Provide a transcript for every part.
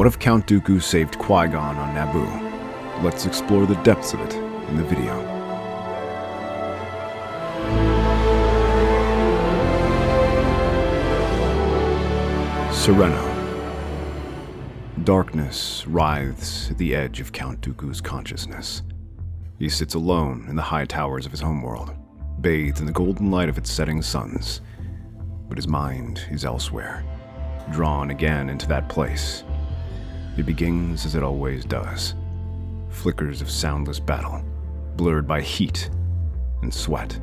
What if Count Dooku saved Qui-Gon on Naboo? Let's explore the depths of it in the video. Serenno. Darkness writhes at the edge of Count Dooku's consciousness. He sits alone in the high towers of his homeworld, bathed in the golden light of its setting suns. But his mind is elsewhere, drawn again into that place. It begins as it always does. Flickers of soundless battle, blurred by heat and sweat,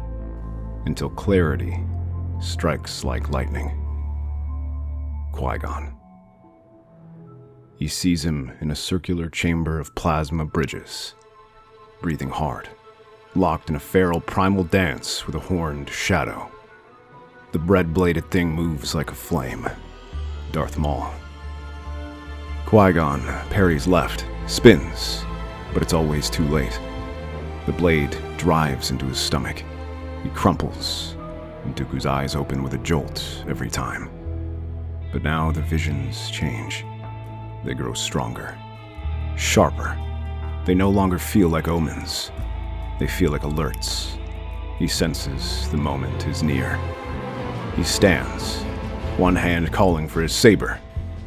until clarity strikes like lightning. Qui-Gon. He sees him in a circular chamber of plasma bridges, breathing hard, locked in a feral primal dance with a horned shadow. The bread-bladed thing moves like a flame. Darth Maul. Qui-Gon parries left, spins, but it's always too late. The blade drives into his stomach. He crumples, and Dooku's eyes open with a jolt every time. But now the visions change. They grow stronger, sharper. They no longer feel like omens. They feel like alerts. He senses the moment is near. He stands, one hand calling for his saber,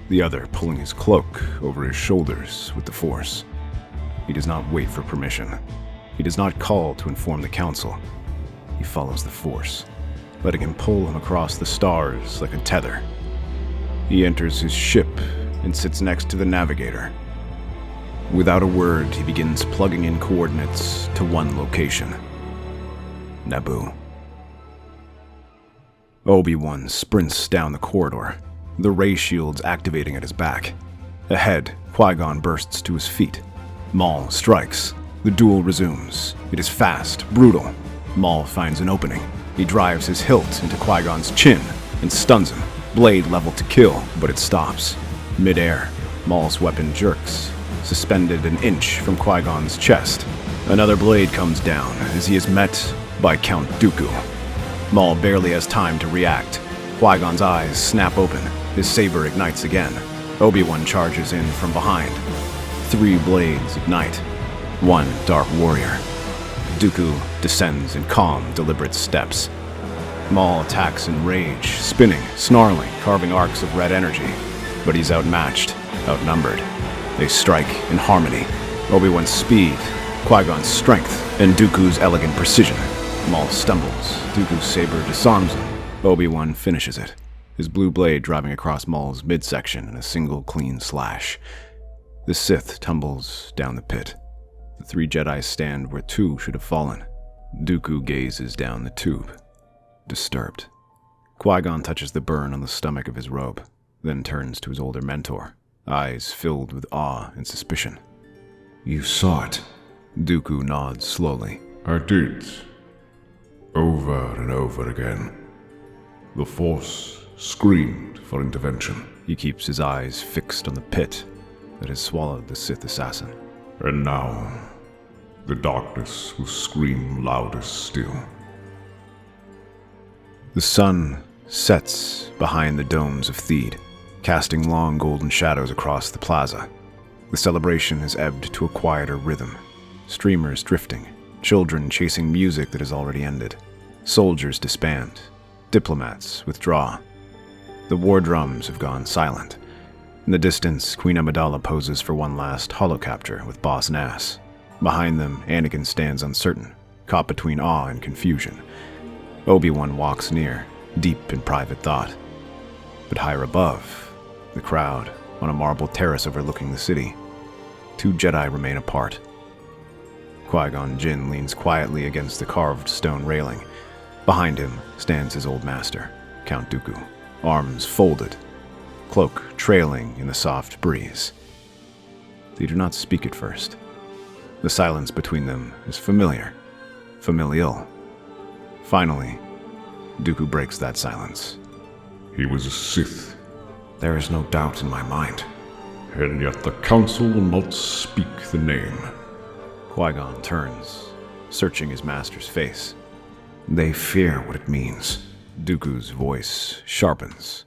the other pulling his cloak over his shoulders with the Force. He does not wait for permission. He does not call to inform the Council. He follows the Force, letting him pull him across the stars like a tether. He enters his ship and sits next to the navigator. Without a word, he begins plugging in coordinates to one location. Naboo. Obi-Wan sprints down the corridor, the ray shields activating at his back. Ahead, Qui-Gon bursts to his feet. Maul strikes. The duel resumes. It is fast, brutal. Maul finds an opening. He drives his hilt into Qui-Gon's chin and stuns him. Blade leveled to kill, but it stops. Mid-air, Maul's weapon jerks, suspended an inch from Qui-Gon's chest. Another blade comes down as he is met by Count Dooku. Maul barely has time to react. Qui-Gon's eyes snap open. His saber ignites again. Obi-Wan charges in from behind. 3 blades ignite. 1 dark warrior. Dooku descends in calm, deliberate steps. Maul attacks in rage, spinning, snarling, carving arcs of red energy. But he's outmatched, outnumbered. They strike in harmony. Obi-Wan's speed, Qui-Gon's strength, and Dooku's elegant precision. Maul stumbles. Dooku's saber disarms him. Obi-Wan finishes it, his blue blade driving across Maul's midsection in a single clean slash. The Sith tumbles down the pit. The 3 Jedi stand where 2 should have fallen. Dooku gazes down the tube, disturbed. Qui-Gon touches the burn on the stomach of his robe, then turns to his older mentor, eyes filled with awe and suspicion. You saw it? Dooku nods slowly. I did. Over and over again. The Force screamed for intervention. He keeps his eyes fixed on the pit that has swallowed the Sith assassin. And now, the darkness will scream loudest still. The sun sets behind the domes of Theed, casting long golden shadows across the plaza. The celebration has ebbed to a quieter rhythm. Streamers drifting, children chasing music that has already ended. Soldiers disband, diplomats withdraw. The war drums have gone silent. In the distance, Queen Amidala poses for one last holocapture with Boss Nass. Behind them, Anakin stands uncertain, caught between awe and confusion. Obi-Wan walks near, deep in private thought. But higher above, the crowd, on a marble terrace overlooking the city, 2 Jedi remain apart. Qui-Gon Jinn leans quietly against the carved stone railing. Behind him stands his old master, Count Dooku, arms folded, cloak trailing in the soft breeze. They do not speak at first. The silence between them is familiar, familial. Finally, Dooku breaks that silence. He was a Sith. There is no doubt in my mind. And yet the Council will not speak the name. Qui-Gon turns, searching his master's face. They fear what it means. Dooku's voice sharpens,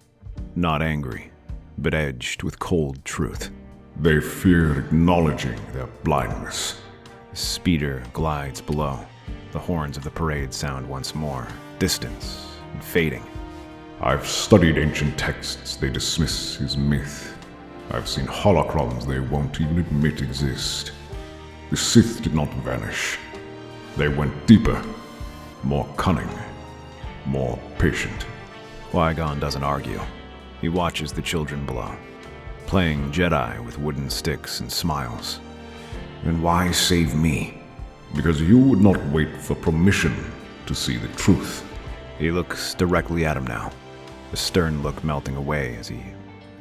not angry, but edged with cold truth. They fear acknowledging their blindness. The speeder glides below. The horns of the parade sound once more, distant and fading. I've studied ancient texts they dismiss as myth. I've seen holocrons they won't even admit exist. The Sith did not vanish. They went deeper, more cunning, more patient. Qui-Gon doesn't argue. He watches the children below, playing Jedi with wooden sticks and smiles. And why save me? Because you would not wait for permission to see the truth. He looks directly at him now, a stern look melting away as he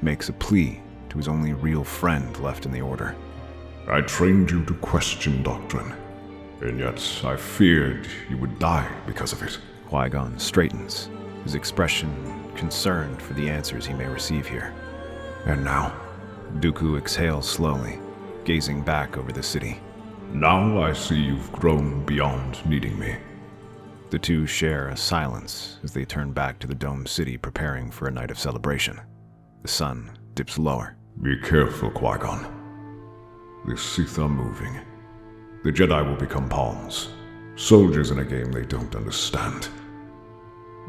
makes a plea to his only real friend left in the Order. I trained you to question doctrine, and yet I feared you would die because of it. Qui-Gon straightens, his expression concerned for the answers he may receive here. And now? Dooku exhales slowly, gazing back over the city. Now I see you've grown beyond needing me. The two share a silence as they turn back to the domed city preparing for a night of celebration. The sun dips lower. Be careful, Qui-Gon. The Sith are moving. The Jedi will become pawns, soldiers in a game they don't understand.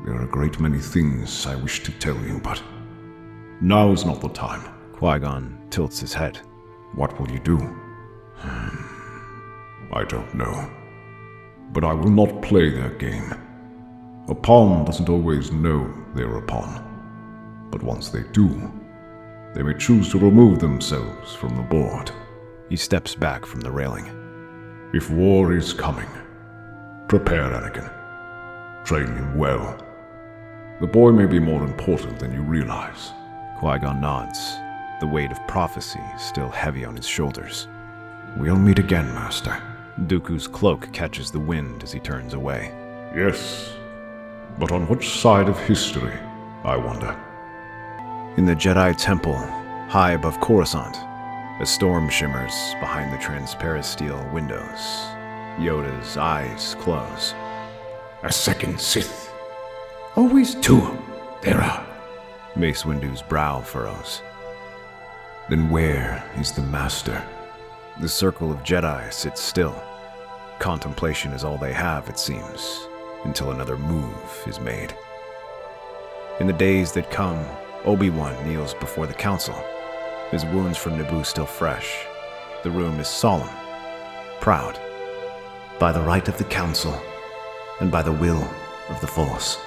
There are a great many things I wish to tell you, but now is not the time. Qui-Gon tilts his head. What will you do? I don't know. But I will not play their game. A pawn doesn't always know they're a pawn. But once they do, they may choose to remove themselves from the board. He steps back from the railing. If war is coming, prepare Anakin. Train him well. The boy may be more important than you realize. Qui-Gon nods, the weight of prophecy still heavy on his shoulders. We'll meet again, Master. Dooku's cloak catches the wind as he turns away. Yes, but on which side of history, I wonder? In the Jedi Temple, high above Coruscant, a storm shimmers behind the transparent steel windows. Yoda's eyes close. A second Sith. Always two there are. Mace Windu's brow furrows. Then where is the Master? The circle of Jedi sits still. Contemplation is all they have, it seems, until another move is made. In the days that come, Obi-Wan kneels before the council, his wounds from Naboo still fresh. The room is solemn, proud. By the right of the council, and by the will of the Force.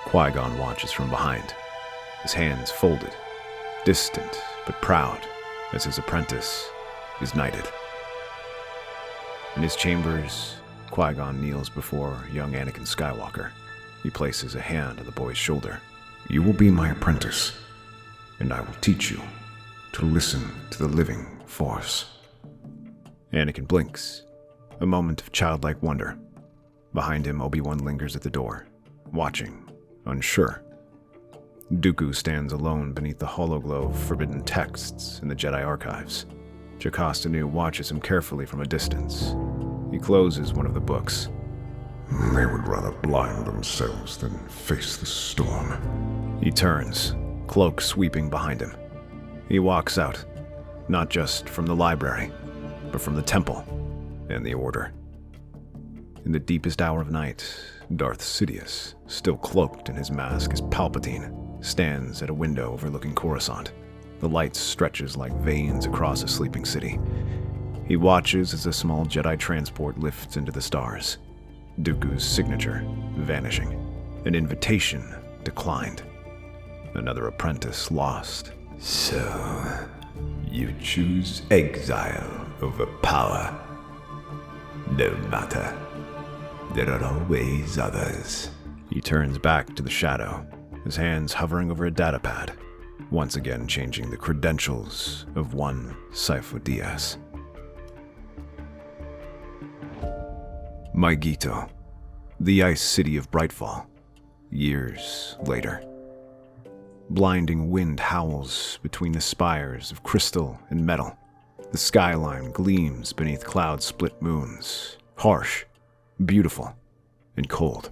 Qui-Gon watches from behind, his hands folded, distant but proud as his apprentice is knighted. In his chambers, Qui-Gon kneels before young Anakin Skywalker. He places a hand on the boy's shoulder. You will be my apprentice, and I will teach you to listen to the living Force. Anakin blinks, a moment of childlike wonder. Behind him, Obi-Wan lingers at the door, watching, unsure. Dooku stands alone beneath the hologlow of forbidden texts in the Jedi archives. Jocasta Nu watches him carefully from a distance. He closes one of the books. They would rather blind themselves than face the storm. He turns, cloak sweeping behind him. He walks out, not just from the library, but from the temple and the Order. In the deepest hour of night, Darth Sidious, still cloaked in his mask as Palpatine, stands at a window overlooking Coruscant. The light stretches like veins across a sleeping city. He watches as a small Jedi transport lifts into the stars. Dooku's signature vanishing. An invitation declined. Another apprentice lost. So, you choose exile over power. No matter. There are always others. He turns back to the shadow, his hands hovering over a datapad, once again changing the credentials of one Sifo Dyas. Maigito, the ice city of Brightfall, years later. Blinding wind howls between the spires of crystal and metal. The skyline gleams beneath cloud-split moons, harsh, beautiful, and cold.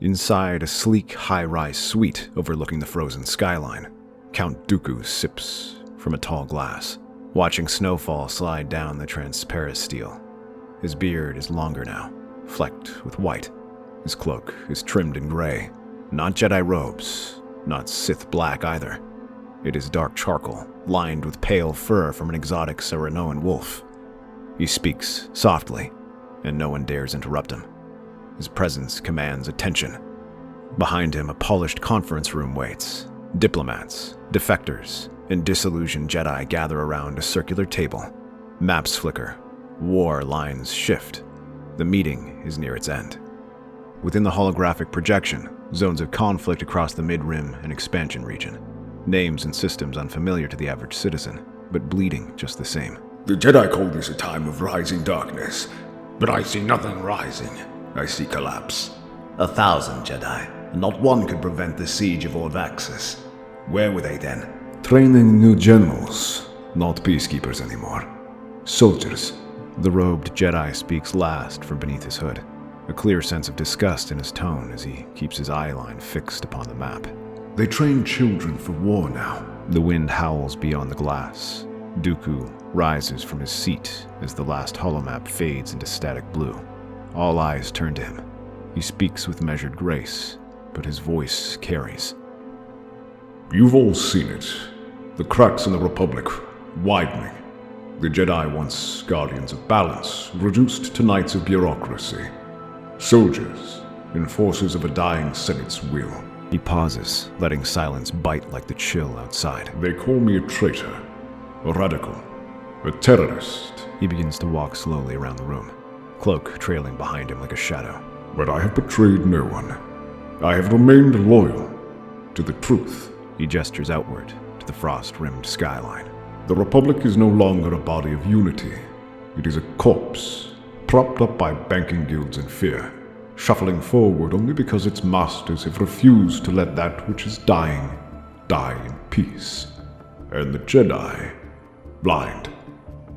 Inside a sleek, high-rise suite overlooking the frozen skyline, Count Dooku sips from a tall glass. watching snowfall slide down the transparent steel. His beard is longer now, flecked with white. His cloak is trimmed in gray. Not Jedi robes, not Sith black either. It is dark charcoal, lined with pale fur from an exotic Serennoan wolf. He speaks softly, and no one dares interrupt him. His presence commands attention. Behind him, a polished conference room waits. Diplomats, defectors, and disillusioned Jedi gather around a circular table. Maps flicker. War lines shift. The meeting is near its end. Within the holographic projection, zones of conflict across the mid-rim and expansion region. Names and systems unfamiliar to the average citizen, but bleeding just the same. The Jedi call this a time of rising darkness, but I see nothing rising. I see collapse. 1,000 Jedi, and not one could prevent the siege of Orvaxis. Where were they then? Training new generals, not peacekeepers anymore. Soldiers. The robed Jedi speaks last from beneath his hood, a clear sense of disgust in his tone as he keeps his eye line fixed upon the map. They train children for war now. The wind howls beyond the glass. Dooku rises from his seat as the last holomap fades into static blue. All eyes turn to him. He speaks with measured grace, but his voice carries. You've all seen it. The cracks in the Republic widening. The Jedi, once guardians of balance, reduced to knights of bureaucracy. Soldiers, enforcers of a dying Senate's will. He pauses, letting silence bite like the chill outside. They call me a traitor, a radical, a terrorist. He begins to walk slowly around the room, cloak trailing behind him like a shadow. But I have betrayed no one. I have remained loyal to the truth. He gestures outward to the frost-rimmed skyline. The Republic is no longer a body of unity. It is a corpse, propped up by banking guilds and fear, shuffling forward only because its masters have refused to let that which is dying die in peace. And the Jedi, blind,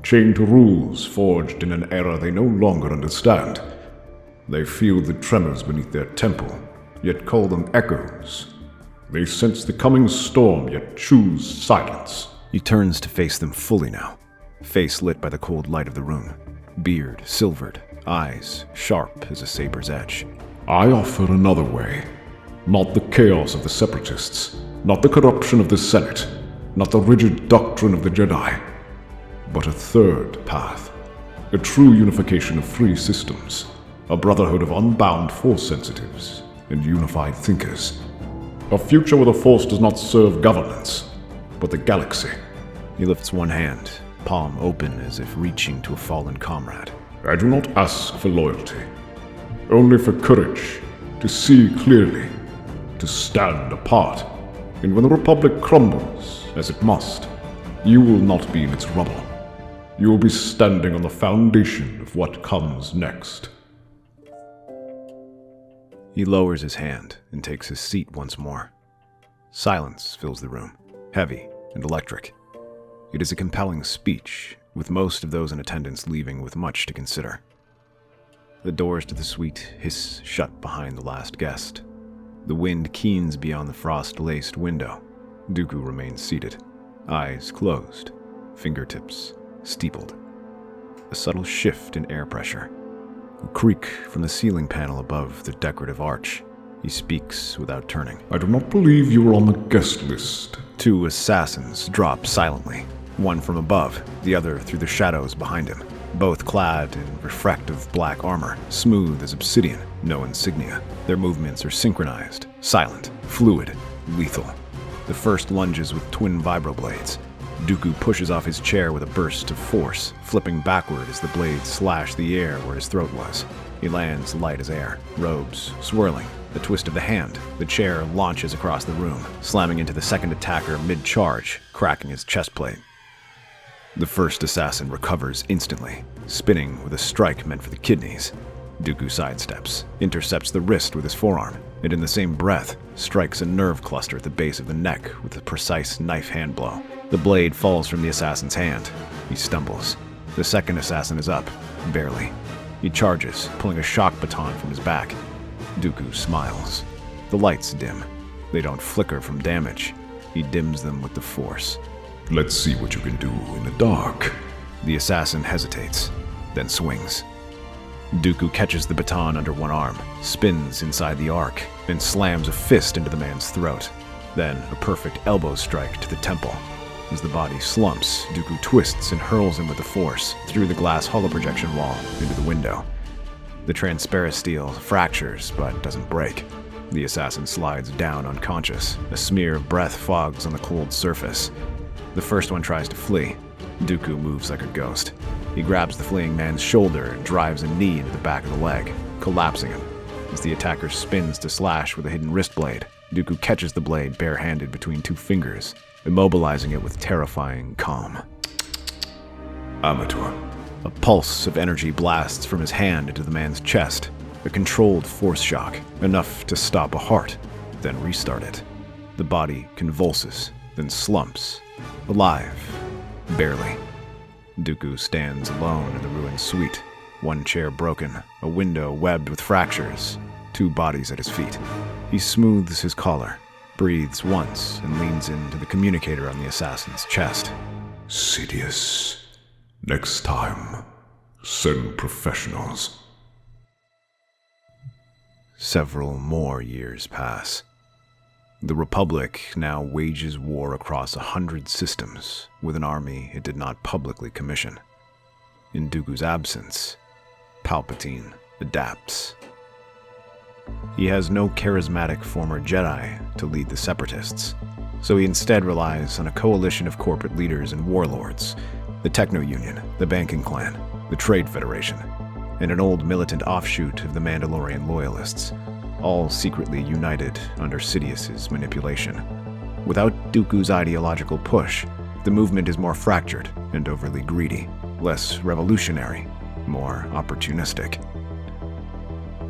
chained to rules forged in an era they no longer understand. They feel the tremors beneath their temple, yet call them echoes. They sense the coming storm, yet choose silence. He turns to face them fully now, face lit by the cold light of the room, beard silvered, eyes sharp as a saber's edge. I offer another way. Not the chaos of the Separatists, not the corruption of the Senate, not the rigid doctrine of the Jedi, but a third path. A true unification of free systems, a brotherhood of unbound Force sensitives and unified thinkers. A future where the Force does not serve governments, but the galaxy. He lifts one hand, palm open as if reaching to a fallen comrade. I do not ask for loyalty, only for courage, to see clearly, to stand apart. And when the Republic crumbles, as it must, you will not be in its rubble. You will be standing on the foundation of what comes next. He lowers his hand and takes his seat once more. Silence fills the room, heavy and electric. It is a compelling speech, with most of those in attendance leaving with much to consider. The doors to the suite hiss shut behind the last guest. The wind keens beyond the frost-laced window. Dooku remains seated, eyes closed, fingertips steepled. A subtle shift in air pressure. A creak from the ceiling panel above the decorative arch. He speaks without turning. I do not believe you are on the guest list. 2 assassins drop silently, one from above, the other through the shadows behind him, both clad in refractive black armor, smooth as obsidian, no insignia. Their movements are synchronized, silent, fluid, lethal. The first lunges with twin vibroblades. Dooku pushes off his chair with a burst of force, flipping backward as the blades slash the air where his throat was. He lands light as air, robes swirling. A twist of the hand, the chair launches across the room, slamming into the second attacker mid-charge, cracking his chest plate. The first assassin recovers instantly, spinning with a strike meant for the kidneys. Dooku sidesteps, intercepts the wrist with his forearm, and in the same breath, strikes a nerve cluster at the base of the neck with a precise knife hand blow. The blade falls from the assassin's hand. He stumbles. The second assassin is up, barely. He charges, pulling a shock baton from his back. Dooku smiles. The lights dim. They don't flicker from damage. He dims them with the Force. Let's see what you can do in the dark. The assassin hesitates, then swings. Dooku catches the baton under one arm, spins inside the arc, and slams a fist into the man's throat. Then a perfect elbow strike to the temple. As the body slumps, Dooku twists and hurls him with the Force through the glass holoprojection wall into the window. The transparent steel fractures but doesn't break. The assassin slides down unconscious. A smear of breath fogs on the cold surface. The first one tries to flee. Dooku moves like a ghost. He grabs the fleeing man's shoulder and drives a knee into the back of the leg, collapsing him. As the attacker spins to slash with a hidden wrist blade, Dooku catches the blade barehanded between two fingers, immobilizing it with terrifying calm. Amateur. A pulse of energy blasts from his hand into the man's chest, a controlled force shock, enough to stop a heart, then restart it. The body convulses, then slumps, alive, barely. Dooku stands alone in the ruined suite, one chair broken, a window webbed with fractures, two bodies at his feet. He smooths his collar, breathes once, and leans into the communicator on the assassin's chest. Sidious. Next time, send professionals. Several more years pass. The Republic now wages war across 100 systems with an army it did not publicly commission. In Dooku's absence, Palpatine adapts. He has no charismatic former Jedi to lead the Separatists, so he instead relies on a coalition of corporate leaders and warlords, the Techno-Union, the Banking Clan, the Trade Federation, and an old militant offshoot of the Mandalorian Loyalists, all secretly united under Sidious's manipulation. Without Dooku's ideological push, the movement is more fractured and overly greedy, less revolutionary, more opportunistic.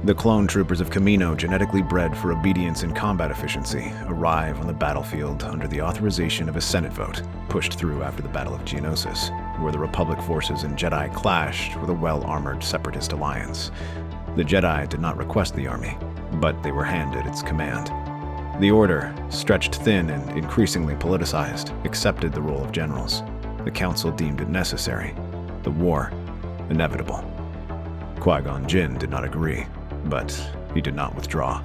The clone troopers of Kamino, genetically bred for obedience and combat efficiency, arrive on the battlefield under the authorization of a Senate vote, pushed through after the Battle of Geonosis, where the Republic forces and Jedi clashed with a well-armored Separatist alliance. The Jedi did not request the army, but they were handed its command. The Order, stretched thin and increasingly politicized, accepted the role of generals. The Council deemed it necessary, the war inevitable. Qui-Gon Jinn did not agree, but he did not withdraw.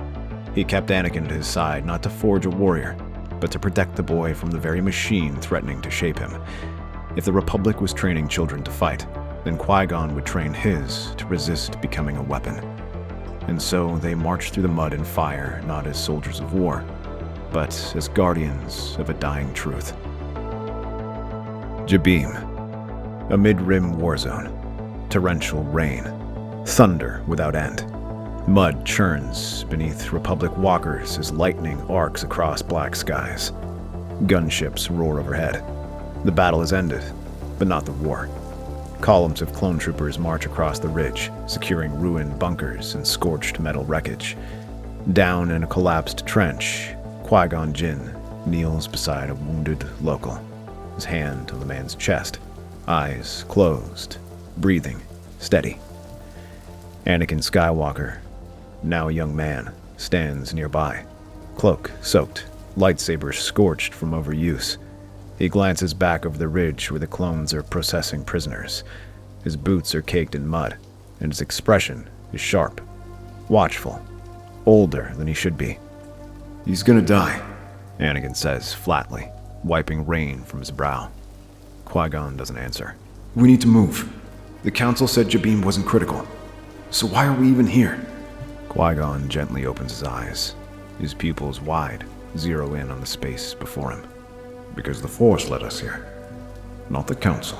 He kept Anakin to his side not to forge a warrior, but to protect the boy from the very machine threatening to shape him. If the Republic was training children to fight, then Qui-Gon would train his to resist becoming a weapon. And so they marched through the mud and fire not as soldiers of war, but as guardians of a dying truth. Jabiim, a mid-rim war zone, torrential rain, thunder without end. Mud churns beneath Republic walkers as lightning arcs across black skies. Gunships roar overhead. The battle is ended, but not the war. Columns of clone troopers march across the ridge, securing ruined bunkers and scorched metal wreckage. Down in a collapsed trench, Qui-Gon Jinn kneels beside a wounded local, his hand on the man's chest, eyes closed, breathing steady. Anakin Skywalker, now a young man, stands nearby, cloak soaked, lightsaber scorched from overuse. He glances back over the ridge where the clones are processing prisoners. His boots are caked in mud, and his expression is sharp, watchful, older than he should be. He's gonna die, Anakin says flatly, wiping rain from his brow. Qui-Gon doesn't answer. We need to move. The Council said Jabiim wasn't critical. So why are we even here? Qui-Gon gently opens his eyes. His pupils wide, zero in on the space before him. Because the Force led us here, not the Council.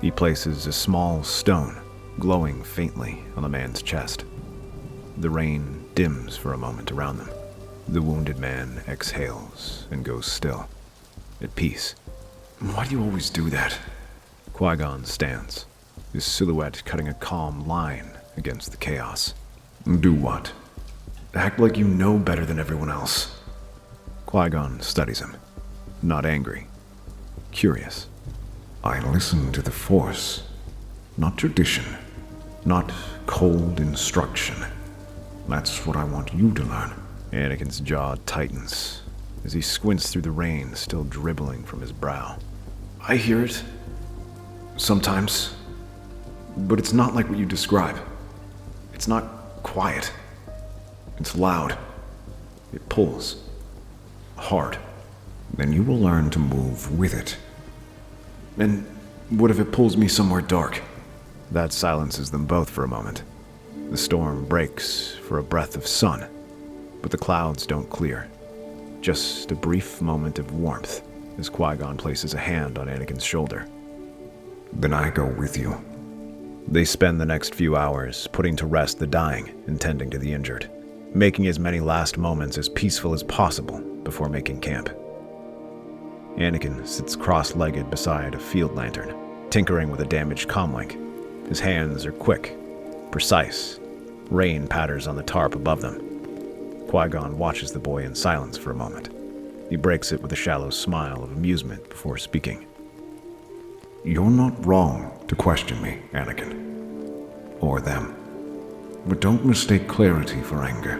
He places a small stone, glowing faintly, on the man's chest. The rain dims for a moment around them. The wounded man exhales and goes still, at peace. Why do you always do that? Qui-Gon stands, his silhouette cutting a calm line against the chaos. Do what? Act like you know better than everyone else. Qui-Gon studies him, not angry, curious. I listen to the Force, not tradition, not cold instruction. That's what I want you to learn. Anakin's jaw tightens as he squints through the rain still dribbling from his brow. I hear it. Sometimes. But it's not like what you describe. It's not quiet. It's loud. It pulls. Hard. Then you will learn to move with it. And what if it pulls me somewhere dark? That silences them both for a moment. The storm breaks for a breath of sun, but the clouds don't clear. Just a brief moment of warmth as Qui-Gon places a hand on Anakin's shoulder. Then I go with you. They spend the next few hours putting to rest the dying and tending to the injured, making as many last moments as peaceful as possible before making camp. Anakin sits cross-legged beside a field lantern, tinkering with a damaged comlink. His hands are quick, precise. Rain patters on the tarp above them. Qui-Gon watches the boy in silence for a moment. He breaks it with a shallow smile of amusement before speaking. You're not wrong to question me, Anakin. Or them. But don't mistake clarity for anger.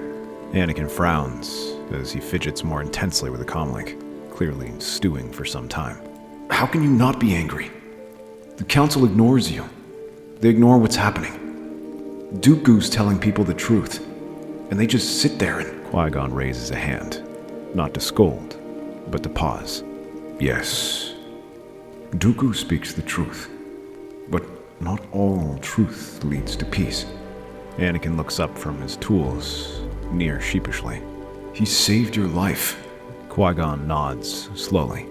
Anakin frowns as he fidgets more intensely with the comlink, clearly stewing for some time. How can you not be angry? The Council ignores you. They ignore what's happening. Dooku's telling people the truth, and they just sit there and... Qui-Gon raises a hand, not to scold, but to pause. Yes, Dooku speaks the truth, but not all truth leads to peace. Anakin looks up from his tools, near sheepishly. He saved your life. Qui-Gon nods slowly,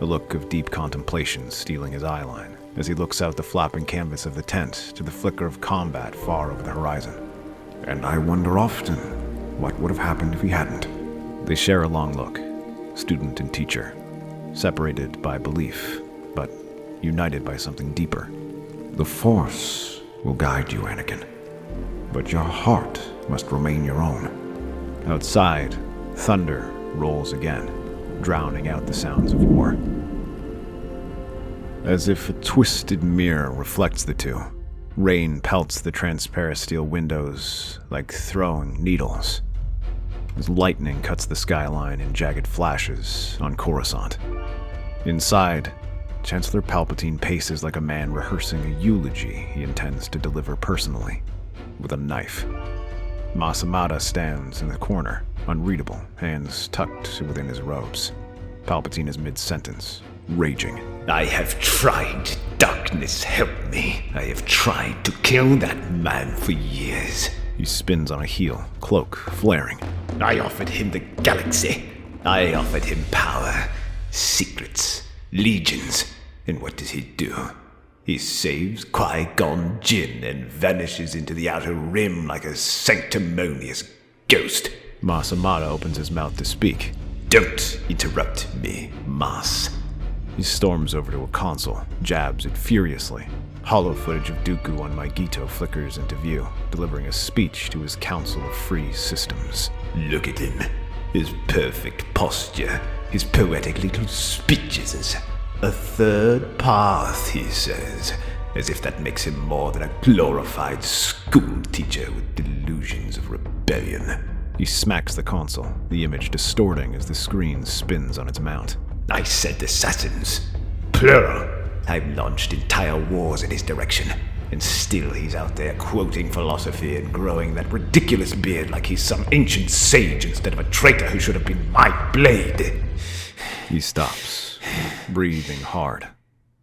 a look of deep contemplation stealing his eyeline as he looks out the flapping canvas of the tent to the flicker of combat far over the horizon. And I wonder often what would have happened if he hadn't. They share a long look, student and teacher, separated by belief, but united by something deeper. The Force will guide you, Anakin, but your heart must remain your own. Outside, thunder rolls again, drowning out the sounds of war. As if a twisted mirror reflects the two, rain pelts the transparent steel windows like throwing needles, as lightning cuts the skyline in jagged flashes on Coruscant. Inside, Chancellor Palpatine paces like a man rehearsing a eulogy he intends to deliver personally, with a knife. Mas Amedda stands in the corner, unreadable, hands tucked within his robes. Palpatine is mid-sentence, raging. I have tried. Darkness, help me. I have tried to kill that man for years. He spins on a heel, cloak flaring. I offered him the galaxy. I offered him power, secrets, legions. And what does he do? He saves Qui-Gon Jinn and vanishes into the outer rim like a sanctimonious ghost. Mas Amedda opens his mouth to speak. Don't interrupt me, Mas. He storms over to a console, jabs it furiously. Hollow footage of Dooku on Maigito flickers into view, delivering a speech to his Council of Free Systems. Look at him. His perfect posture, his poetic little speeches. A third path, he says, as if that makes him more than a glorified school teacher with delusions of rebellion. He smacks the console, the image distorting as the screen spins on its mount. I said assassins. Plural. I've launched entire wars in his direction, and still he's out there quoting philosophy and growing that ridiculous beard like he's some ancient sage instead of a traitor who should have been my blade. He stops, breathing hard.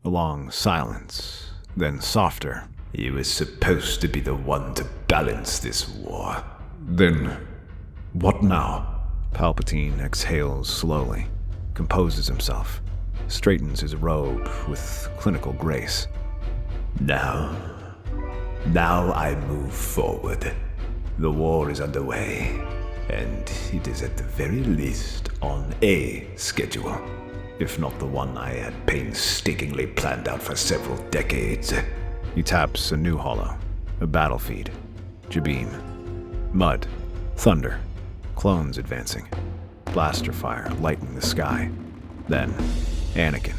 A long silence, then softer. He was supposed to be the one to balance this war. Then, what now? Palpatine exhales slowly, composes himself, straightens his robe with clinical grace. Now I move forward. The war is underway, and it is at the very least on a schedule, if not the one I had painstakingly planned out for several decades. He taps a new hollow, a battle feed, Jabiim. Mud, thunder, clones advancing, blaster fire lighting the sky. Then, Anakin,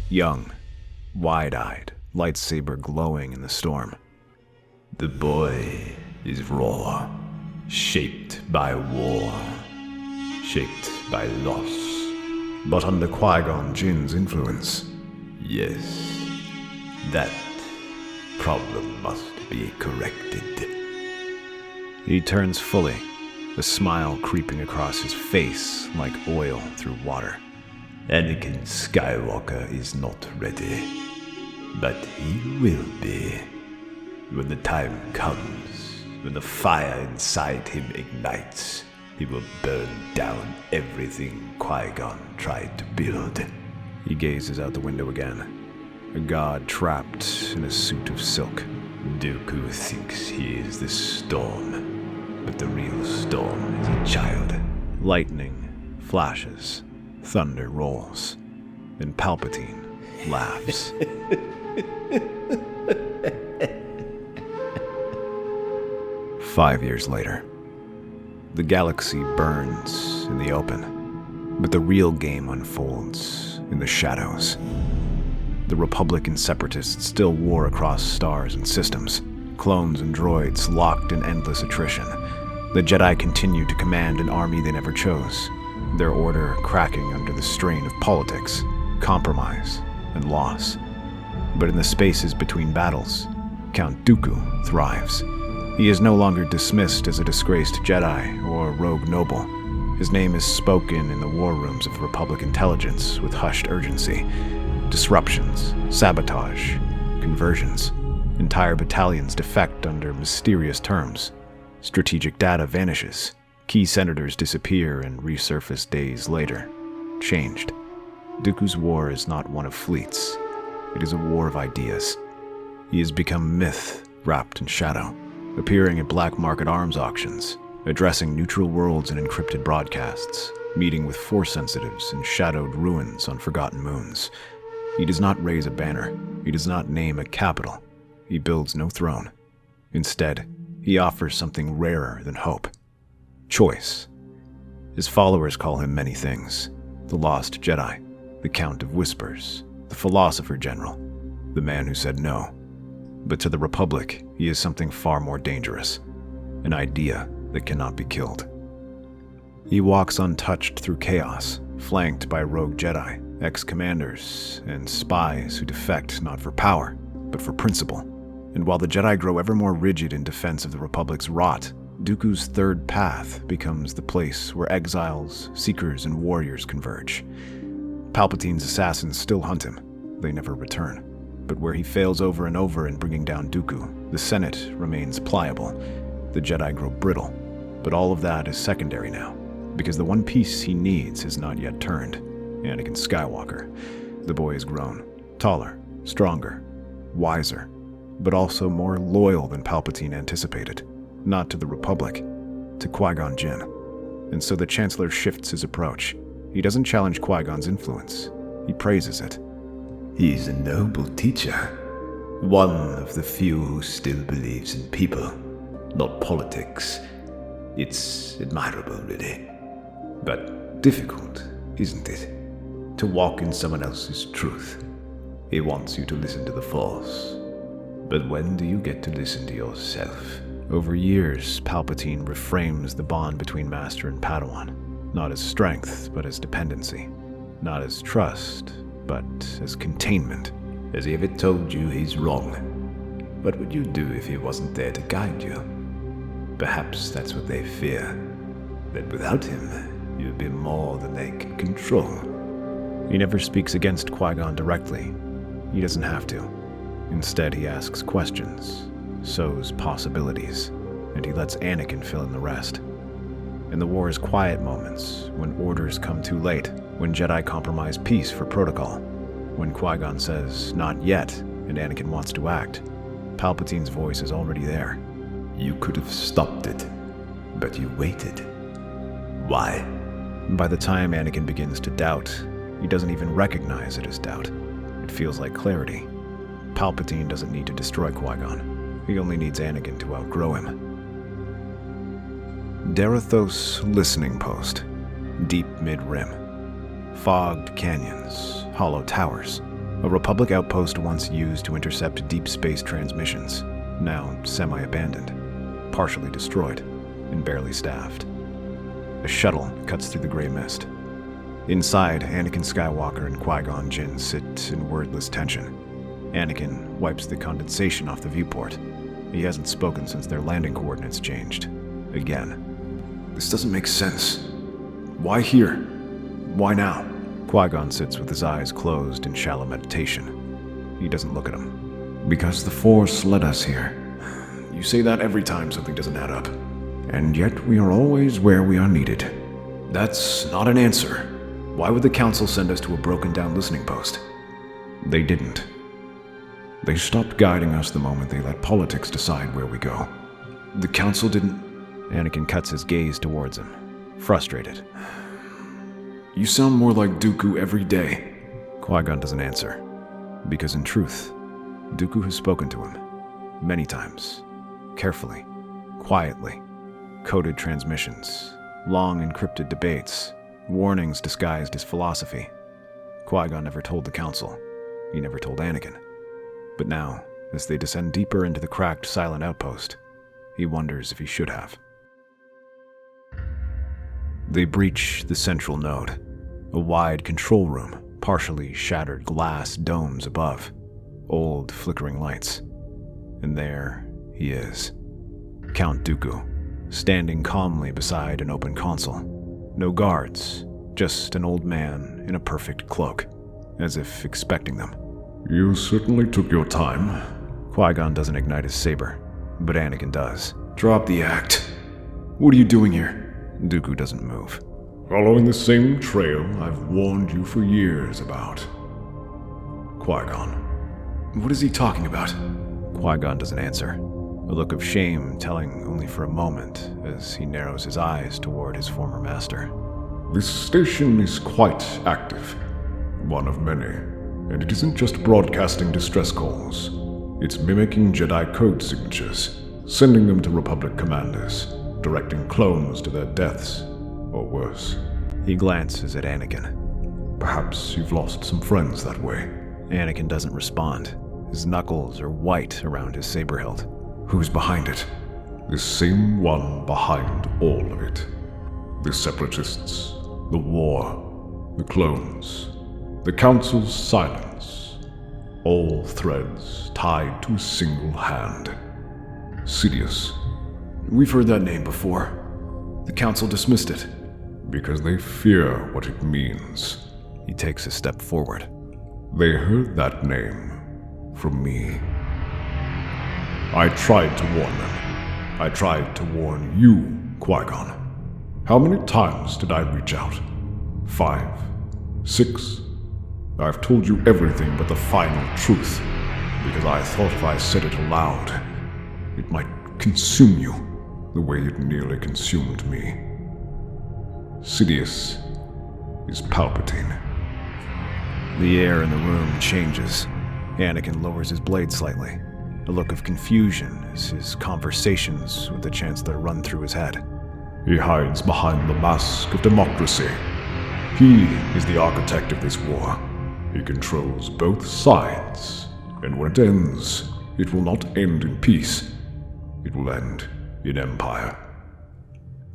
young, wide-eyed, lightsaber glowing in the storm. The boy is raw, shaped by war, shaped by loss. But under Qui-Gon Jinn's influence. Yes, that problem must be corrected. He turns fully, a smile creeping across his face like oil through water. Anakin Skywalker is not ready, but he will be. When the time comes, when the fire inside him ignites, he will burn down everything Qui-Gon tried to build. He gazes out the window again, a god trapped in a suit of silk. Dooku thinks he is the storm, but the real storm is a child. Lightning flashes, thunder rolls, and Palpatine laughs. 5 years later, the galaxy burns in the open, but the real game unfolds in the shadows. The Republic and Separatists still war across stars and systems, clones and droids locked in endless attrition. The Jedi continue to command an army they never chose, their order cracking under the strain of politics, compromise, and loss. But in the spaces between battles, Count Dooku thrives. He is no longer dismissed as a disgraced Jedi or rogue noble. His name is spoken in the war rooms of Republic intelligence with hushed urgency. Disruptions, sabotage, conversions. Entire battalions defect under mysterious terms. Strategic data vanishes. Key senators disappear and resurface days later. Changed. Dooku's war is not one of fleets. It is a war of ideas. He has become myth wrapped in shadow, appearing at black market arms auctions, addressing neutral worlds in encrypted broadcasts, meeting with Force sensitives in shadowed ruins on forgotten moons. He does not raise a banner. He does not name a capital. He builds no throne. Instead, he offers something rarer than hope. Choice. His followers call him many things. The Lost Jedi, the Count of Whispers, the Philosopher General, the man who said no. But to the Republic, he is something far more dangerous. An idea that cannot be killed. He walks untouched through chaos, flanked by rogue Jedi, ex-commanders, and spies who defect not for power, but for principle. And while the Jedi grow ever more rigid in defense of the Republic's rot, Dooku's third path becomes the place where exiles, seekers, and warriors converge. Palpatine's assassins still hunt him. They never return. But where he fails over and over in bringing down Dooku, the Senate remains pliable. The Jedi grow brittle. But all of that is secondary now, because the one piece he needs has not yet turned. Anakin Skywalker. The boy has grown. Taller, stronger, wiser, but also more loyal than Palpatine anticipated. Not to the Republic, to Qui-Gon Jinn. And so the Chancellor shifts his approach. He doesn't challenge Qui-Gon's influence. He praises it. He is a noble teacher. One of the few who still believes in people, not politics. It's admirable, really. But difficult, isn't it? To walk in someone else's truth. He wants you to listen to the Force. But when do you get to listen to yourself? Over years, Palpatine reframes the bond between Master and Padawan, not as strength, but as dependency. Not as trust, but as containment. Has he ever told you he's wrong? What would you do if he wasn't there to guide you? Perhaps that's what they fear. That without him, you'd be more than they can control. He never speaks against Qui-Gon directly. He doesn't have to. Instead, he asks questions, sows possibilities, and he lets Anakin fill in the rest. In the war's quiet moments, when orders come too late, when Jedi compromise peace for protocol, when Qui-Gon says, "Not yet," and Anakin wants to act, Palpatine's voice is already there. You could have stopped it, but you waited. Why? By the time Anakin begins to doubt, he doesn't even recognize it as doubt. It feels like clarity. Palpatine doesn't need to destroy Qui-Gon. He only needs Anakin to outgrow him. Darathos Listening Post. Deep mid-rim. Fogged canyons, hollow towers. A Republic outpost once used to intercept deep space transmissions, now semi-abandoned, partially destroyed, and barely staffed. A shuttle cuts through the gray mist. Inside, Anakin Skywalker and Qui-Gon Jinn sit in wordless tension. Anakin wipes the condensation off the viewport. He hasn't spoken since their landing coordinates changed. Again. This doesn't make sense. Why here? Why now? Qui-Gon sits with his eyes closed in shallow meditation. He doesn't look at him. Because the Force led us here. You say that every time something doesn't add up. And yet we are always where we are needed. That's not an answer. Why would the Council send us to a broken-down listening post? They didn't. They stopped guiding us the moment they let politics decide where we go. The Council didn't... Anakin cuts his gaze towards him, frustrated. You sound more like Dooku every day. Qui-Gon doesn't answer, because in truth, Dooku has spoken to him many times, carefully, quietly, coded transmissions, long encrypted debates, warnings disguised as philosophy. Qui-Gon never told the Council. He never told Anakin. But now, as they descend deeper into the cracked, silent outpost, he wonders if he should have. They breach the central node, a wide control room, partially shattered glass domes above, old flickering lights. And there he is, Count Dooku, standing calmly beside an open console. No guards, just an old man in a perfect cloak, as if expecting them. You certainly took your time. Qui-Gon doesn't ignite his saber, but Anakin does. Drop the act. What are you doing here? Dooku doesn't move. Following the same trail I've warned you for years about. Qui-Gon. What is he talking about? Qui-Gon doesn't answer, a look of shame telling only for a moment as he narrows his eyes toward his former master. This station is quite active. One of many. And it isn't just broadcasting distress calls. It's mimicking Jedi code signatures, sending them to Republic commanders, directing clones to their deaths, or worse. He glances at Anakin. Perhaps you've lost some friends that way. Anakin doesn't respond. His knuckles are white around his saber hilt. Who's behind it? The same one behind all of it. The Separatists, the war, the clones, the Council's silence. All threads tied to a single hand. Sidious. We've heard that name before. The Council dismissed it. Because they fear what it means. He takes a step forward. They heard that name from me. I tried to warn them. I tried to warn you, Qui-Gon. How many times did I reach out? 5? 6? I've told you everything but the final truth, because I thought if I said it aloud, it might consume you the way it nearly consumed me. Sidious is Palpatine. The air in the room changes. Anakin lowers his blade slightly, a look of confusion as his conversations with the Chancellor run through his head. He hides behind the mask of democracy. He is the architect of this war. He controls both sides, and when it ends, it will not end in peace. It will end in empire.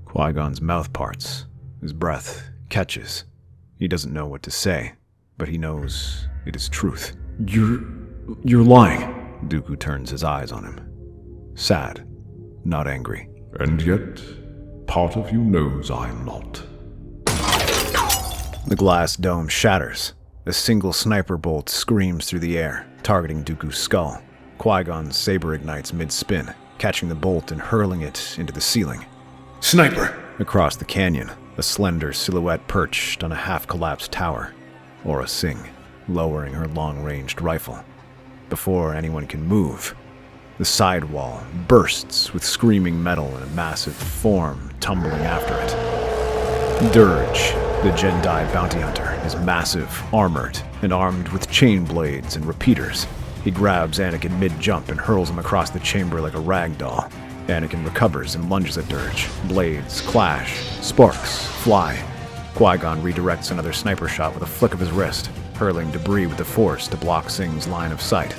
Qui-Gon's mouth parts. His breath catches. He doesn't know what to say, but he knows it is truth. You're lying. Dooku turns his eyes on him. Sad, not angry. And yet, part of you knows I'm not. The glass dome shatters. A single sniper bolt screams through the air, targeting Dooku's skull. Qui-Gon's saber ignites mid-spin, catching the bolt and hurling it into the ceiling. Sniper! Across the canyon, a slender silhouette perched on a half-collapsed tower. Aura Singh, lowering her long-ranged rifle. Before anyone can move, the sidewall bursts with screaming metal and a massive form tumbling after it. Dirge, the Jedi bounty hunter, is massive, armored, and armed with chain blades and repeaters. He grabs Anakin mid-jump and hurls him across the chamber like a rag doll. Anakin recovers and lunges at Dirge. Blades clash, sparks fly. Qui-Gon redirects another sniper shot with a flick of his wrist, hurling debris with the Force to block Singh's line of sight.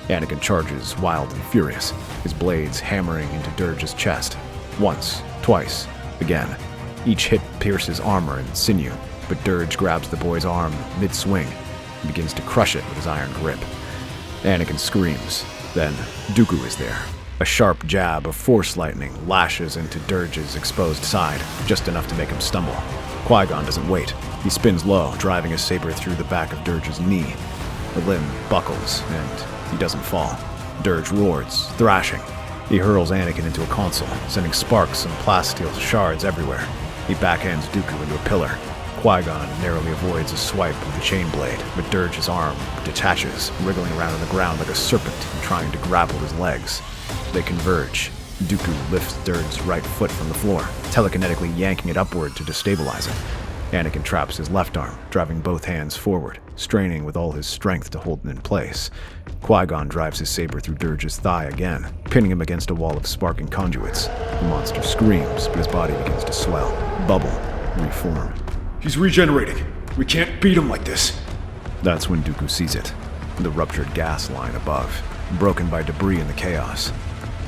Anakin charges, wild and furious, his blades hammering into Dirge's chest. Once, twice, again. Each hit pierces armor and sinew, but Dirge grabs the boy's arm mid-swing and begins to crush it with his iron grip. Anakin screams. Then Dooku is there. A sharp jab of Force lightning lashes into Dirge's exposed side, just enough to make him stumble. Qui-Gon doesn't wait. He spins low, driving his saber through the back of Dirge's knee. The limb buckles, and he doesn't fall. Dirge roars, thrashing. He hurls Anakin into a console, sending sparks and plasteel shards everywhere. He backhands Dooku into a pillar. Qui-Gon narrowly avoids a swipe of the chain blade, but Dirge's arm detaches, wriggling around on the ground like a serpent trying to grapple his legs. They converge. Dooku lifts Dirge's right foot from the floor, telekinetically yanking it upward to destabilize it. Anakin traps his left arm, driving both hands forward, straining with all his strength to hold it in place. Qui-Gon drives his saber through Dirge's thigh again, pinning him against a wall of sparking conduits. The monster screams, but his body begins to swell, bubble, reform. He's regenerating. We can't beat him like this. That's when Dooku sees it. The ruptured gas line above, broken by debris in the chaos.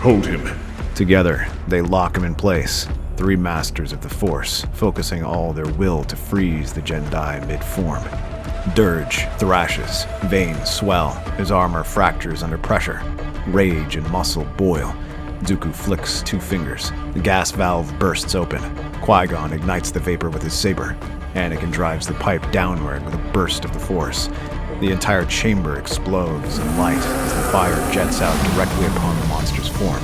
Hold him. Together, they lock him in place. Three masters of the Force, focusing all their will to freeze the Jedi mid-form. Dirge thrashes, veins swell, his armor fractures under pressure. Rage and muscle boil. Dooku flicks two fingers. The gas valve bursts open. Qui-Gon ignites the vapor with his saber. Anakin drives the pipe downward with a burst of the Force. The entire chamber explodes in light as the fire jets out directly upon the monster's form.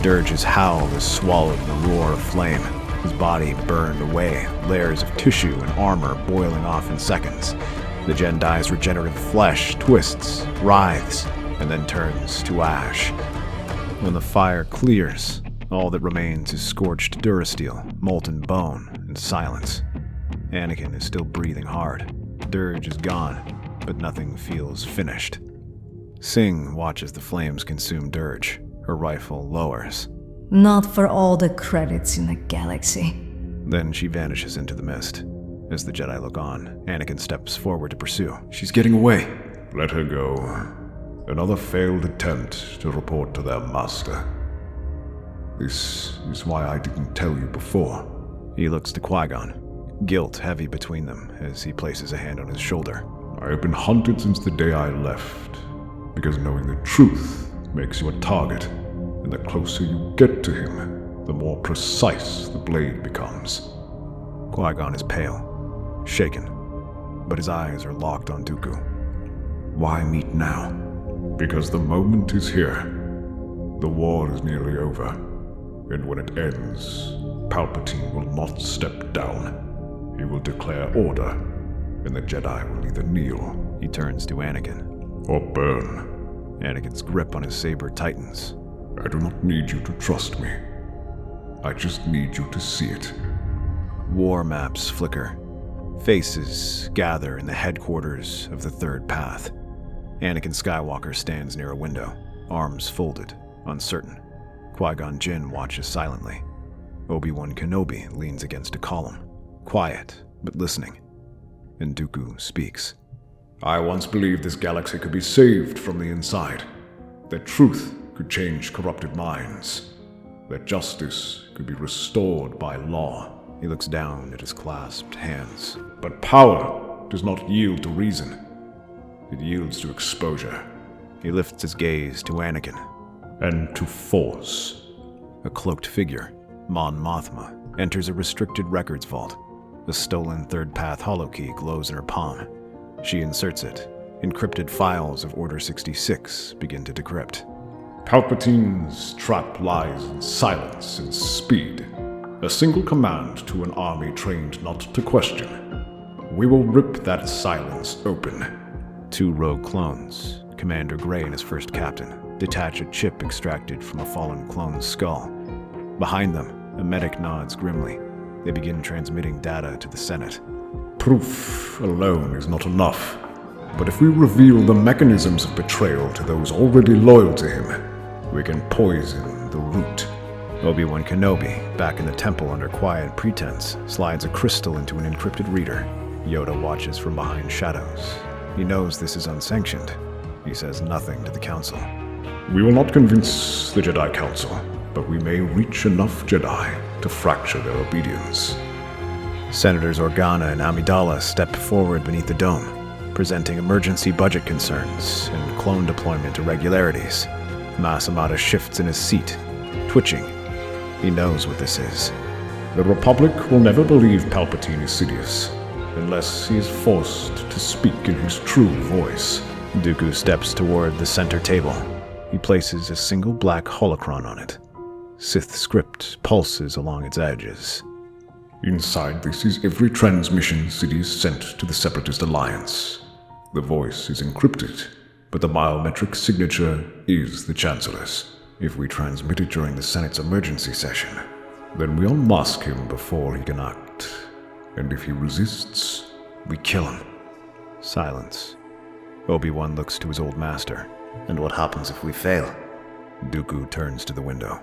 Dirge's howl is swallowed in a roar of flame. His body burned away, layers of tissue and armor boiling off in seconds. The Jedi's regenerative flesh twists, writhes, and then turns to ash. When the fire clears, all that remains is scorched durasteel, molten bone, and silence. Anakin is still breathing hard. Dirge is gone, but nothing feels finished. Sing watches the flames consume Dirge. Her rifle lowers. Not for all the credits in the galaxy. Then she vanishes into the mist. As the Jedi look on, Anakin steps forward to pursue. She's getting away. Let her go. Another failed attempt to report to their master. This is why I didn't tell you before. He looks to Qui-Gon, guilt heavy between them as he places a hand on his shoulder. I have been hunted since the day I left, because knowing the truth makes you a target, and the closer you get to him, the more precise the blade becomes. Qui-Gon is pale, shaken, but his eyes are locked on Dooku. Why meet now? Because the moment is here. The war is nearly over, and when it ends, Palpatine will not step down. He will declare order, and the Jedi will either kneel. He turns to Anakin. Or burn. Anakin's grip on his saber tightens. I do not need you to trust me. I just need you to see it. War maps flicker. Faces gather in the headquarters of the Third Path. Anakin Skywalker stands near a window, arms folded, uncertain. Qui-Gon Jinn watches silently. Obi-Wan Kenobi leans against a column, quiet but listening. And Dooku speaks. I once believed this galaxy could be saved from the inside, that truth could change corrupted minds, that justice could be restored by law. He looks down at his clasped hands. But power does not yield to reason. It yields to exposure. He lifts his gaze to Anakin. And to force. A cloaked figure, Mon Mothma, enters a restricted records vault. The stolen Third Path holokey glows in her palm. She inserts it. Encrypted files of Order 66 begin to decrypt. Palpatine's trap lies in silence and speed. A single command to an army trained not to question. We will rip that silence open. Two rogue clones, Commander Gray and his first captain, detach a chip extracted from a fallen clone's skull. Behind them, a medic nods grimly. They begin transmitting data to the Senate. Proof alone is not enough. But if we reveal the mechanisms of betrayal to those already loyal to him, we can poison the root. Obi-Wan Kenobi, back in the temple under quiet pretense, slides a crystal into an encrypted reader. Yoda watches from behind shadows. He knows this is unsanctioned. He says nothing to the Council. We will not convince the Jedi Council, but we may reach enough Jedi to fracture their obedience. Senators Organa and Amidala step forward beneath the dome, presenting emergency budget concerns and clone deployment irregularities. Mas Amata shifts in his seat, twitching. He knows what this is. The Republic will never believe Palpatine is Sidious, unless he is forced to speak in his true voice. Dooku steps toward the center table. He places a single black holocron on it. Sith script pulses along its edges. Inside this is every transmission Sidious sent to the Separatist Alliance. The voice is encrypted, but the biometric signature is the Chancellor's. If we transmit it during the Senate's emergency session, then we unmask him before he can act. And if he resists, we kill him. Silence. Obi-Wan looks to his old master. And what happens if we fail? Dooku turns to the window.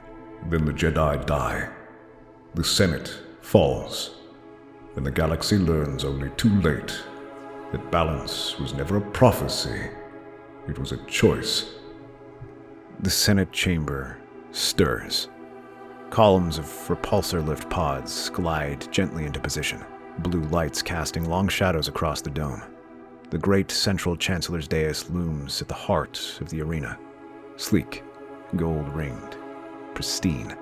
Then the Jedi die. The Senate falls. And the galaxy learns only too late that balance was never a prophecy. It was a choice. The Senate chamber stirs. Columns of repulsor lift pods glide gently into position, blue lights casting long shadows across the dome. The great central Chancellor's dais looms at the heart of the arena, sleek, gold-ringed, pristine.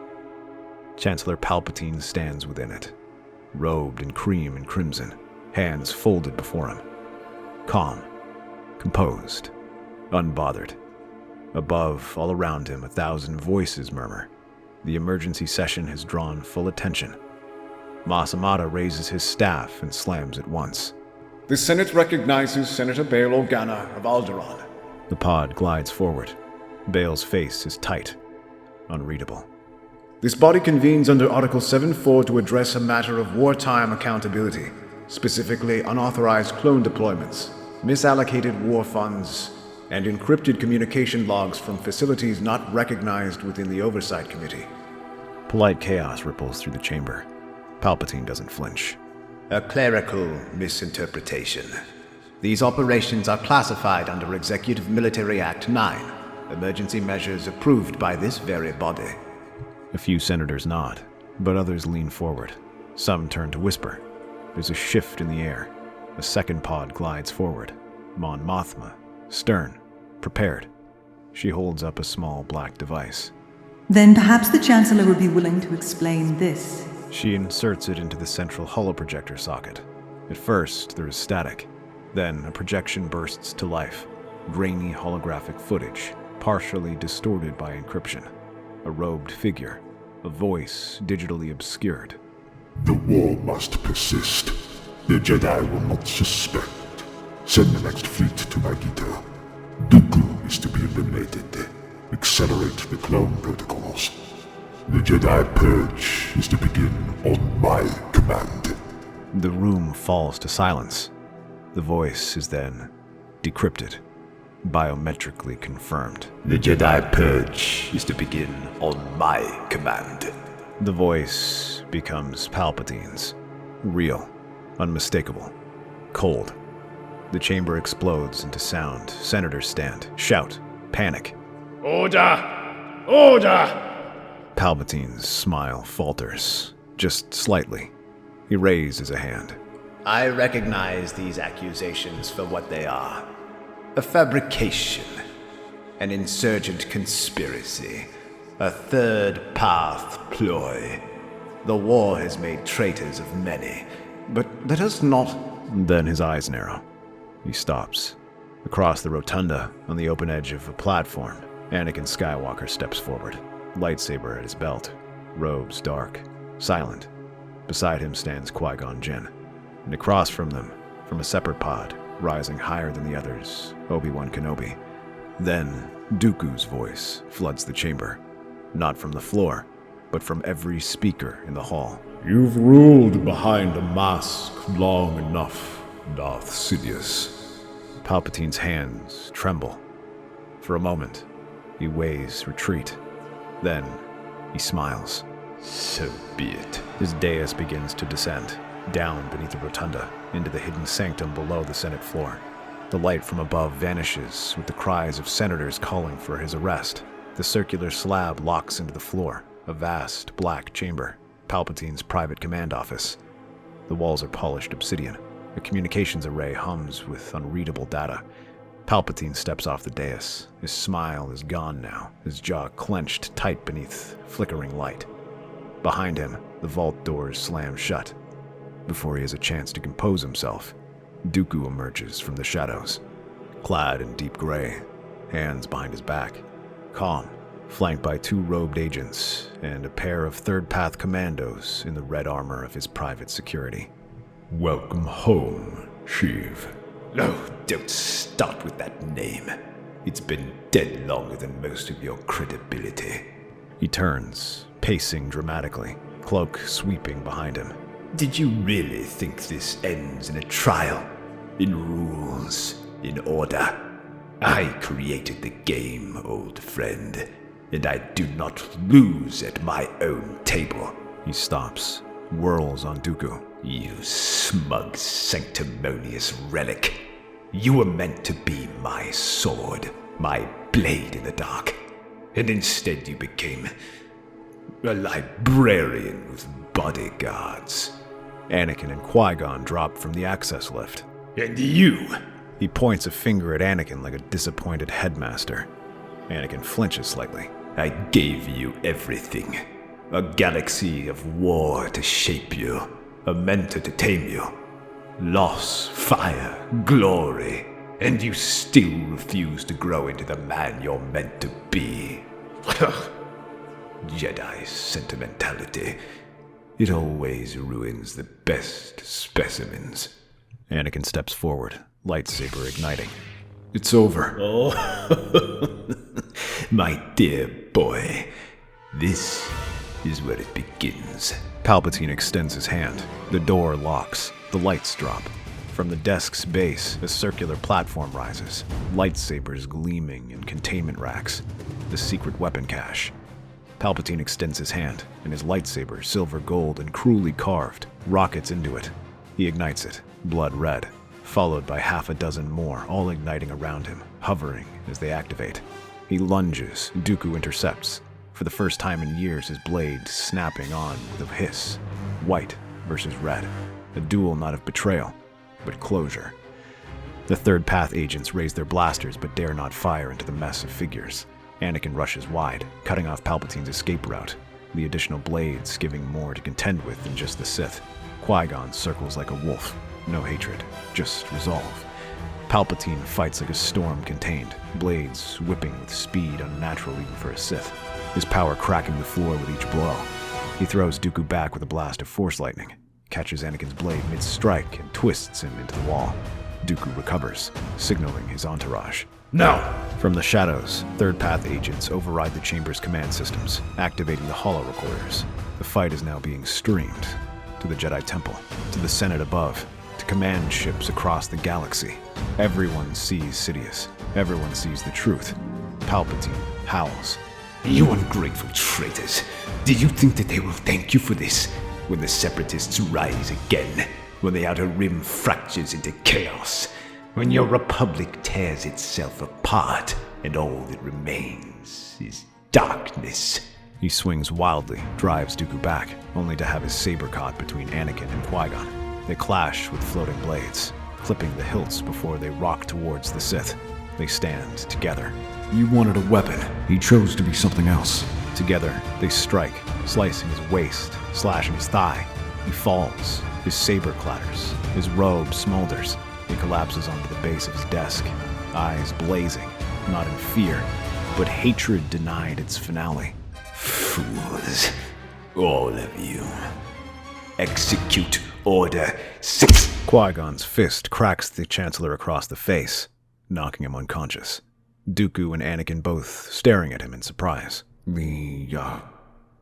Chancellor Palpatine stands within it, robed in cream and crimson, hands folded before him. Calm, composed, unbothered. Above, all around him, 1,000 voices murmur. The emergency session has drawn full attention. Mas Amata raises his staff and slams it once. The Senate recognizes Senator Bail Organa of Alderaan. The pod glides forward. Bail's face is tight, unreadable. This body convenes under Article 7.4 to address a matter of wartime accountability, specifically unauthorized clone deployments, misallocated war funds, and encrypted communication logs from facilities not recognized within the Oversight Committee. Polite chaos ripples through the chamber. Palpatine doesn't flinch. A clerical misinterpretation. These operations are classified under Executive Military Act 9, emergency measures approved by this very body. A few senators nod, but others lean forward. Some turn to whisper. There's a shift in the air. A second pod glides forward. Mon Mothma, stern, prepared. She holds up a small black device. Then perhaps the Chancellor would be willing to explain this. She inserts it into the central holoprojector socket. At first, there is static. Then, a projection bursts to life. Grainy holographic footage, partially distorted by encryption. A robed figure, a voice digitally obscured. The war must persist. The Jedi will not suspect. Send the next fleet to Magita. Dooku is to be eliminated. Accelerate the clone protocols. The Jedi Purge is to begin on my command. The room falls to silence. The voice is then decrypted, biometrically confirmed. The Jedi Purge is to begin on my command. The voice becomes Palpatine's. Real, unmistakable, cold. The chamber explodes into sound. Senators stand, shout, panic. Order! Order! Palpatine's smile falters, just slightly. He raises a hand. I recognize these accusations for what they are. A fabrication. An insurgent conspiracy. A third path ploy. The war has made traitors of many, but let us not... Then his eyes narrow. He stops. Across the rotunda, on the open edge of a platform, Anakin Skywalker steps forward, lightsaber at his belt, robes dark, silent. Beside him stands Qui-Gon Jinn, and across from them, from a separate pod, rising higher than the others, Obi-Wan Kenobi. Then, Dooku's voice floods the chamber, not from the floor, but from every speaker in the hall. You've ruled behind a mask long enough, Darth Sidious. Palpatine's hands tremble. For a moment, he weighs retreat. Then, he smiles. So be it. His dais begins to descend, down beneath the rotunda, into the hidden sanctum below the Senate floor. The light from above vanishes with the cries of senators calling for his arrest. The circular slab locks into the floor, a vast black chamber, Palpatine's private command office. The walls are polished obsidian. A communications array hums with unreadable data. Palpatine steps off the dais. His smile is gone now, his jaw clenched tight beneath flickering light. Behind him, the vault doors slam shut. Before he has a chance to compose himself, Dooku emerges from the shadows, clad in deep gray, hands behind his back, calm, flanked by 2 robed agents and a pair of third-path commandos in the red armor of his private security. Welcome home, Sheev. No, don't start with that name. It's been dead longer than most of your credibility. He turns, pacing dramatically, cloak sweeping behind him. Did you really think this ends in a trial? In rules? In order? I created the game, old friend, and I do not lose at my own table. He stops, whirls on Dooku. You smug, sanctimonious relic. You were meant to be my sword, my blade in the dark, and instead you became a librarian with bodyguards. Anakin and Qui-Gon drop from the access lift. And you! He points a finger at Anakin like a disappointed headmaster. Anakin flinches slightly. I gave you everything. A galaxy of war to shape you. A mentor to tame you. Loss, fire, glory. And you still refuse to grow into the man you're meant to be. Jedi sentimentality. It always ruins the best specimens. Anakin steps forward, lightsaber igniting. It's over. Oh, my dear boy, this is where it begins. Palpatine extends his hand. The door locks. The lights drop. From the desk's base, a circular platform rises, lightsabers gleaming in containment racks. The secret weapon cache. Palpatine extends his hand, and his lightsaber, silver gold and cruelly carved, rockets into it. He ignites it, blood red, followed by half a dozen more, all igniting around him, hovering as they activate. He lunges, Dooku intercepts. For the first time in years, his blade snapping on with a hiss. White versus red. A duel not of betrayal, but closure. The third path agents raise their blasters but dare not fire into the mess of figures. Anakin rushes wide, cutting off Palpatine's escape route, the additional blades giving more to contend with than just the Sith. Qui-Gon circles like a wolf. No hatred, just resolve. Palpatine fights like a storm contained, blades whipping with speed unnatural even for a Sith, his power cracking the floor with each blow. He throws Dooku back with a blast of Force lightning, catches Anakin's blade mid-strike and twists him into the wall. Dooku recovers, signaling his entourage. No! From the shadows, third path agents override the chamber's command systems, activating the holo recorders. The fight is now being streamed to the Jedi Temple, to the Senate above, to command ships across the galaxy. Everyone sees Sidious. Everyone sees the truth. Palpatine howls. You ungrateful traitors! Did you think that they will thank you for this? When the Separatists rise again? When the Outer Rim fractures into chaos? When your Republic tears itself apart and all that remains is darkness? He swings wildly, drives Dooku back, only to have his saber caught between Anakin and Qui-Gon. They clash with floating blades, clipping the hilts before they rock towards the Sith. They stand together. You wanted a weapon. He chose to be something else. Together, they strike, slicing his waist, slashing his thigh. He falls. His saber clatters. His robe smolders. He collapses onto the base of his desk, eyes blazing, not in fear, but hatred denied its finale. Fools. All of you. Execute Order 6. Qui-Gon's fist cracks the Chancellor across the face, knocking him unconscious. Dooku and Anakin both staring at him in surprise. The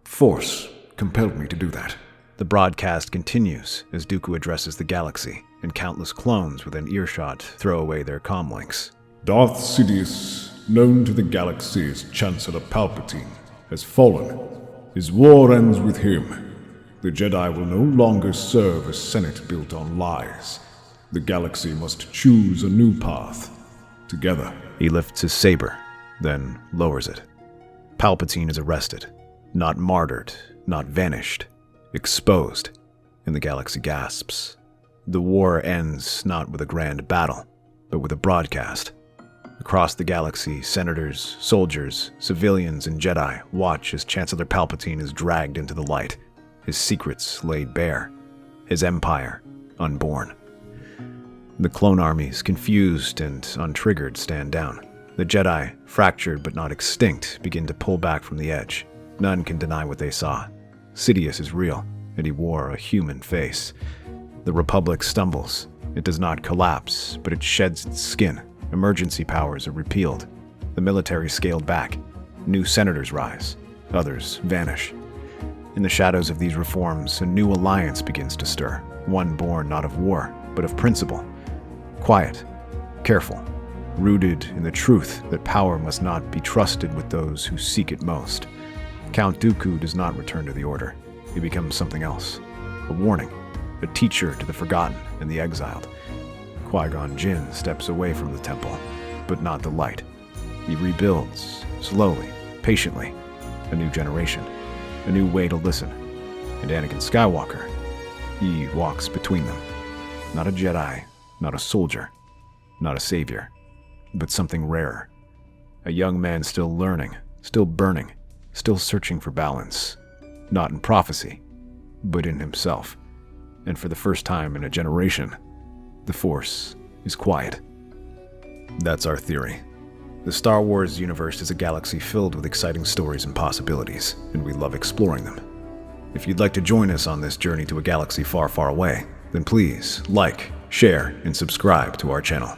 Force compelled me to do that. The broadcast continues as Dooku addresses the galaxy, and countless clones within earshot throw away their comlinks. Darth Sidious, known to the galaxy as Chancellor Palpatine, has fallen. His war ends with him. The Jedi will no longer serve a Senate built on lies. The galaxy must choose a new path. Together. He lifts his saber, then lowers it. Palpatine is arrested. Not martyred, not vanished. Exposed. and the galaxy gasps. The war ends not with a grand battle, but with a broadcast. Across the galaxy, senators, soldiers, civilians, and Jedi watch as Chancellor Palpatine is dragged into the light, his secrets laid bare, his empire unborn. The clone armies, confused and untriggered, stand down. The Jedi, fractured but not extinct, begin to pull back from the edge. None can deny what they saw. Sidious is real, and he wore a human face. The Republic stumbles. It does not collapse, but it sheds its skin. Emergency powers are repealed. The military scaled back. New senators rise. Others vanish. In the shadows of these reforms, a new alliance begins to stir. One born not of war, but of principle. Quiet, careful, rooted in the truth that power must not be trusted with those who seek it most. Count Dooku does not return to the Order. He becomes something else. A warning. A teacher to the forgotten and the exiled. Qui-Gon Jinn steps away from the temple, but not the light. He rebuilds, slowly, patiently, a new generation, a new way to listen. And Anakin Skywalker, he walks between them. Not a Jedi, not a soldier, not a savior, but something rarer. A young man still learning, still burning, still searching for balance. Not in prophecy, but in himself. And for the first time in a generation, the Force is quiet. That's our theory. The Star Wars universe is a galaxy filled with exciting stories and possibilities, and we love exploring them. If you'd like to join us on this journey to a galaxy far, far away, then please like, share, and subscribe to our channel.